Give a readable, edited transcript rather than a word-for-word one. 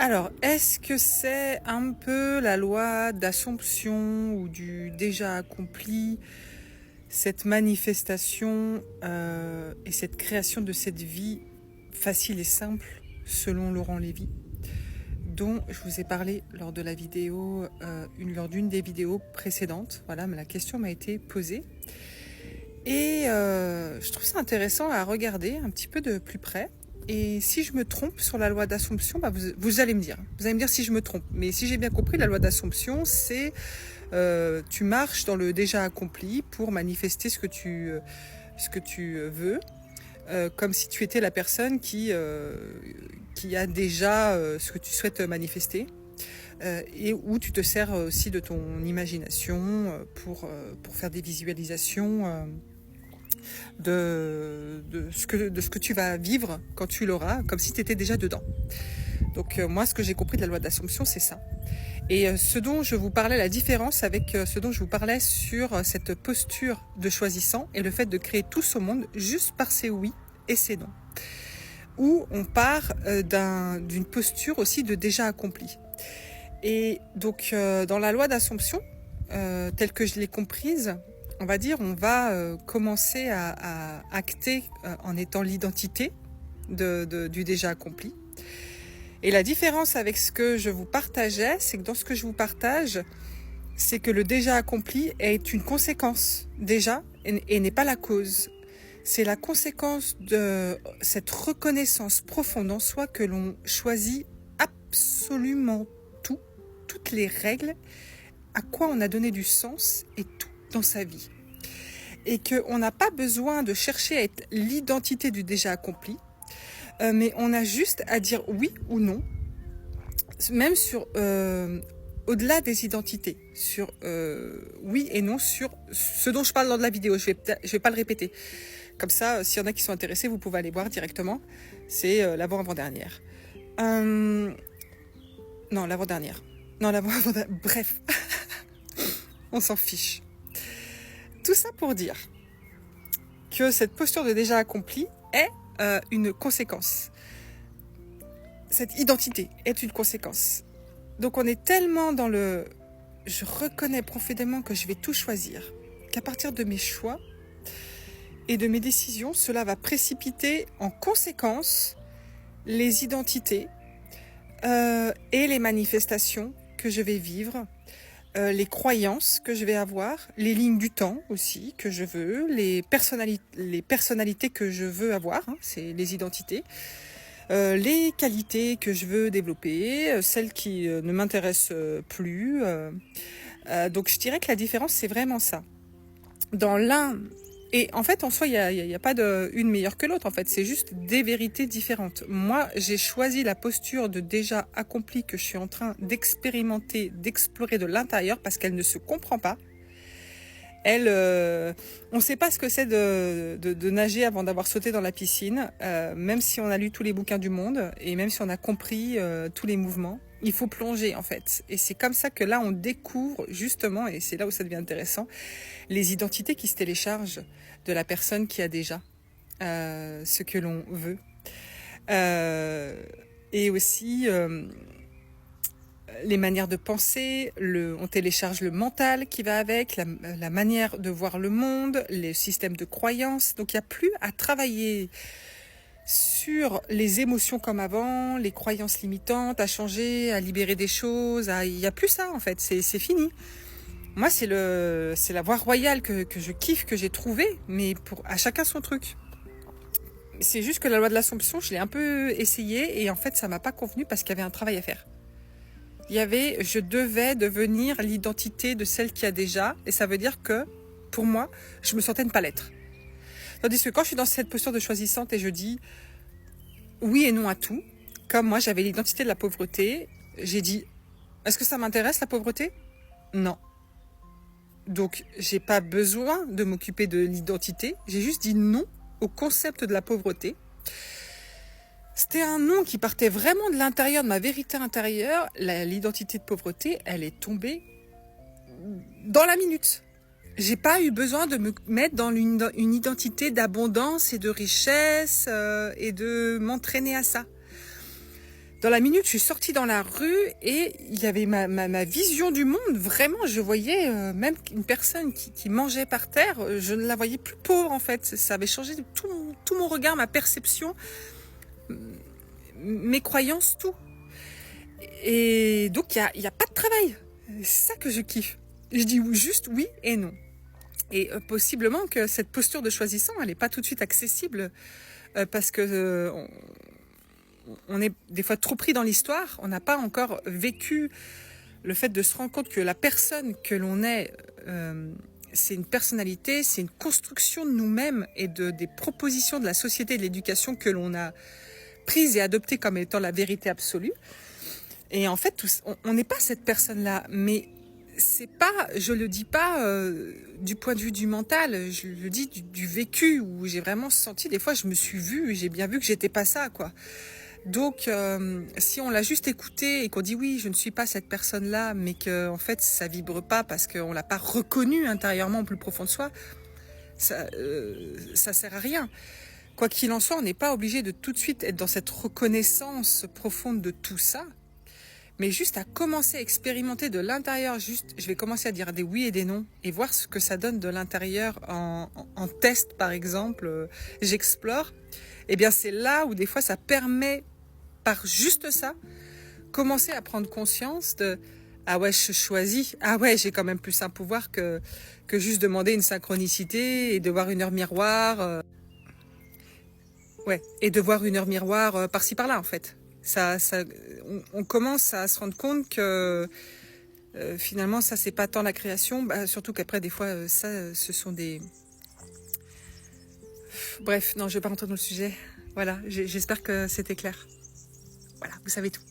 Alors, est-ce que c'est un peu la loi d'Assomption ou du déjà accompli, cette manifestation et cette création de cette vie facile et simple selon Laurent Lévy, dont je vous ai parlé lors de la vidéo, lors d'une des vidéos précédentes. Voilà, mais la question m'a été posée. Et je trouve ça intéressant à regarder un petit peu de plus près. Et si je me trompe sur la loi d'Assomption, vous allez me dire. Vous allez me dire si je me trompe. Mais si j'ai bien compris, la loi d'Assomption, c'est tu marches dans le déjà accompli pour manifester ce que tu veux, comme si tu étais la personne qui a déjà ce que tu souhaites manifester. Et où tu te sers aussi de ton imagination pour faire des visualisations de ce que tu vas vivre quand tu l'auras, comme si tu étais déjà dedans. Donc moi, ce que j'ai compris de la loi d'Assomption, c'est ça. Et ce dont je vous parlais, la différence avec ce dont je vous parlais sur cette posture de choisissant et le fait de créer tout ce monde juste par ses oui et ses non. Où on part d'une posture aussi de déjà accompli. Et donc dans la loi d'Assomption, telle que je l'ai comprise, on va dire, on va commencer à acter en étant l'identité du déjà accompli. Et la différence avec ce que je vous partageais, c'est que dans ce que je vous partage, c'est que le déjà accompli est une conséquence déjà et n'est pas la cause. C'est la conséquence de cette reconnaissance profonde en soi que l'on choisit absolument tout, toutes les règles, à quoi on a donné du sens et tout dans sa vie. Et qu'on n'a pas besoin de chercher à être l'identité du déjà accompli, mais on a juste à dire oui ou non, même sur au-delà des identités, sur oui et non, sur ce dont je parle lors de la vidéo. Je vais pas le répéter. Comme ça, s'il y en a qui sont intéressés, vous pouvez aller voir directement. C'est l'avant-avant-dernière. Non, l'avant-dernière. Non, l'avant-avant-dernière. Bref, on s'en fiche. Tout ça pour dire que cette posture de déjà accompli est une conséquence. Cette identité est une conséquence. Donc on est tellement dans le « je reconnais profondément que je vais tout choisir » qu'à partir de mes choix et de mes décisions, cela va précipiter en conséquence les identités et les manifestations que je vais vivre, les croyances que je vais avoir, les lignes du temps aussi que je veux, les personnalités que je veux avoir, c'est les identités, les qualités que je veux développer, celles qui ne m'intéressent plus. Donc je dirais que la différence, c'est vraiment ça. Dans l'un, et en fait, en soi, il y a pas une meilleure que l'autre. En fait, c'est juste des vérités différentes. Moi, j'ai choisi la posture de déjà accompli que je suis en train d'expérimenter, d'explorer de l'intérieur parce qu'elle ne se comprend pas. On ne sait pas ce que c'est de nager avant d'avoir sauté dans la piscine, même si on a lu tous les bouquins du monde et même si on a compris tous les mouvements. Il faut plonger en fait. Et c'est comme ça que là, on découvre justement, et c'est là où ça devient intéressant, les identités qui se téléchargent de la personne qui a déjà ce que l'on veut. Et aussi les manières de penser, on télécharge le mental qui va avec, la manière de voir le monde, les systèmes de croyances. Donc il n'y a plus à travailler sur les émotions comme avant, les croyances limitantes, à changer, à libérer des choses. Il n'y a plus ça en fait, c'est fini. Moi, c'est la voie royale que je kiffe, que j'ai trouvée, mais à chacun son truc. C'est juste que la loi de l'Assomption, je l'ai un peu essayée et en fait, ça m'a pas convenu parce qu'il y avait un travail à faire. Je devais devenir l'identité de celle qui a déjà, et ça veut dire que, pour moi, je me sentais ne pas l'être. Tandis que quand je suis dans cette posture de choisissante et je dis oui et non à tout, comme moi j'avais l'identité de la pauvreté, j'ai dit, est-ce que ça m'intéresse la pauvreté ? Non. Donc, j'ai pas besoin de m'occuper de l'identité. J'ai juste dit non au concept de la pauvreté. C'était un non qui partait vraiment de l'intérieur, de ma vérité intérieure. L'identité de pauvreté, elle est tombée dans la minute. J'ai pas eu besoin de me mettre dans une identité d'abondance et de richesse et de m'entraîner à ça. Dans la minute, je suis sortie dans la rue et il y avait ma vision du monde. Vraiment, je voyais même une personne qui mangeait par terre. Je ne la voyais plus pauvre en fait. Ça avait changé tout mon regard, ma perception, mes croyances, tout. Et donc, il y a pas de travail. C'est ça que je kiffe. Je dis juste oui et non. Et possiblement que cette posture de choisissant, elle n'est pas tout de suite accessible parce que on est des fois trop pris dans l'histoire. On n'a pas encore vécu le fait de se rendre compte que la personne que l'on est, c'est une personnalité, c'est une construction de nous-mêmes et des propositions de la société et de l'éducation que l'on a prises et adoptées comme étant la vérité absolue. Et en fait, on n'est pas cette personne-là, mais c'est pas, je le dis pas du point de vue du mental, je le dis du vécu où j'ai vraiment senti, des fois je me suis vue, j'ai bien vu que j'étais pas ça, quoi. Donc, si on l'a juste écouté et qu'on dit oui, je ne suis pas cette personne-là, mais que en fait ça vibre pas parce qu'on l'a pas reconnu intérieurement au plus profond de soi, ça sert à rien. Quoi qu'il en soit, on n'est pas obligé de tout de suite être dans cette reconnaissance profonde de tout ça. Mais juste à commencer à expérimenter de l'intérieur, je vais commencer à dire des oui et des non et voir ce que ça donne de l'intérieur en test par exemple, j'explore. Eh bien c'est là où des fois ça permet, par juste ça, commencer à prendre conscience de ah ouais je choisis, ah ouais j'ai quand même plus un pouvoir que juste demander une synchronicité et de voir une heure miroir, ouais et de voir une heure miroir par-ci par-là en fait. On commence à se rendre compte que finalement ça c'est pas tant la création, surtout qu'après des fois ça ce sont des... Bref, non je vais pas rentrer dans le sujet. Voilà, j'espère que c'était clair. Voilà, vous savez tout.